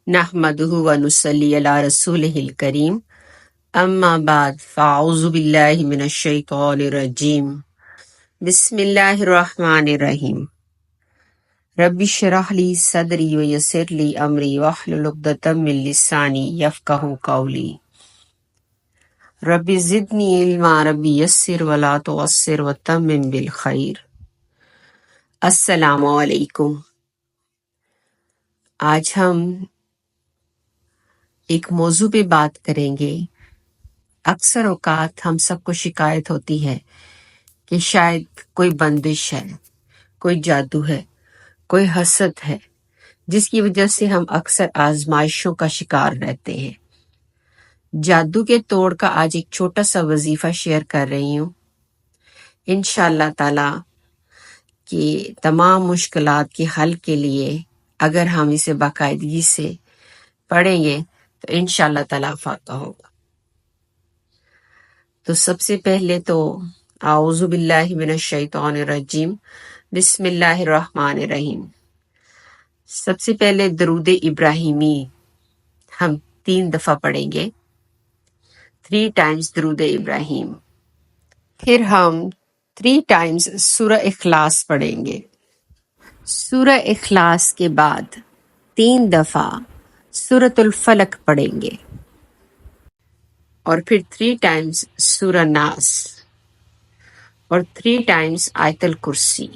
نحمده ونصلي على رسوله الكريم اما بعد فاعوذ باللہ من الشیطان الرجیم بسم اللہ الرحمن الرحیم رب اشرح لی صدری ویسر لی امری واحلل عقدۃ من لسانی یفقہوا قولی رب زدنی علما رب یسر ولا تعسر وتمم بالخیر۔ السلام علیکم۔ آج ہم ایک موضوع پہ بات کریں گے۔ اکثر اوقات ہم سب کو شکایت ہوتی ہے کہ شاید کوئی بندش ہے، کوئی جادو ہے، کوئی حسد ہے، جس کی وجہ سے ہم اکثر آزمائشوں کا شکار رہتے ہیں۔ جادو کے توڑ کا آج ایک چھوٹا سا وظیفہ شیئر کر رہی ہوں۔ انشاءاللہ تعالی کہ تمام مشکلات کے حل کے لیے اگر ہم اسے باقاعدگی سے پڑھیں گے تو انشاءاللہ تعالی فاتح ہوگا۔ تو سب سے پہلے تو اعوذ باللہ من الشیطان الرجیم بسم اللہ الرحمن الرحیم۔ سب سے پہلے درود ابراہیمی ہم 3 دفعہ پڑھیں گے، 3 ٹائمز درود ابراہیم۔ پھر ہم 3 ٹائمز سورہ اخلاص پڑھیں گے۔ سورہ اخلاص کے بعد 3 دفعہ سورۃ الفلق پڑھیں گے، اور پھر 3 ٹائمز سورہ ناس، اور 3 ٹائمز آیت الکرسی۔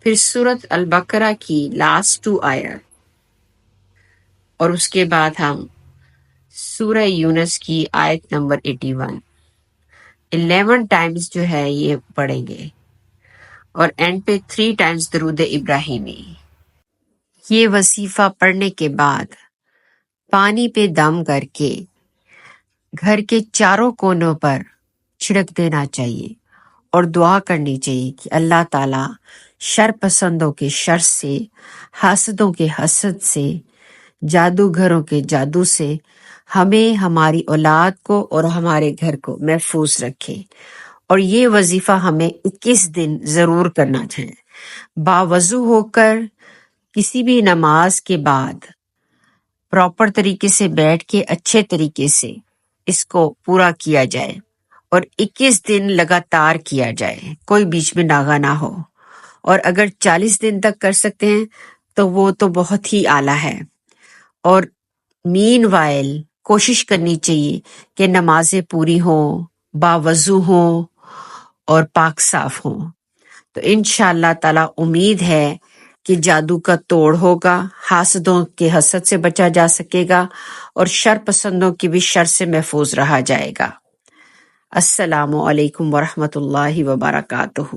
پھر سورۃ البقرہ کی لاسٹ 2 آیت، اور اس کے بعد ہم سورہ یونس کی آیت نمبر 81، 11 ٹائمز جو ہے یہ پڑھیں گے، اور اینڈ پہ 3 ٹائمز درود ابراہیمی۔ یہ وظیفہ پڑھنے کے بعد پانی پہ دم کر کے گھر کے چاروں کونوں پر چھڑک دینا چاہیے، اور دعا کرنی چاہیے کہ اللہ تعالیٰ شر پسندوں کے شر سے، حاسدوں کے حسد سے، جادوگروں کے جادو سے ہمیں، ہماری اولاد کو اور ہمارے گھر کو محفوظ رکھے۔ اور یہ وظیفہ ہمیں 21 دن ضرور کرنا چاہیے، باوضو ہو کر کسی بھی نماز کے بعد پراپر طریقے سے بیٹھ کے اچھے طریقے سے اس کو پورا کیا جائے، اور 21 دن لگاتار کیا جائے، کوئی بیچ میں ناغہ نہ ہو۔ اور اگر 40 دن تک کر سکتے ہیں تو وہ تو بہت ہی اعلیٰ ہے۔ اور مین وائل کوشش کرنی چاہیے کہ نمازیں پوری ہوں، باوضو ہوں اور پاک صاف ہوں۔ تو انشاءاللہ تعالی امید ہے کہ جادو کا توڑ ہوگا، حاسدوں کے حسد سے بچا جا سکے گا، اور شر پسندوں کی بھی شر سے محفوظ رہا جائے گا۔ السلام علیکم ورحمۃ اللہ وبرکاتہ۔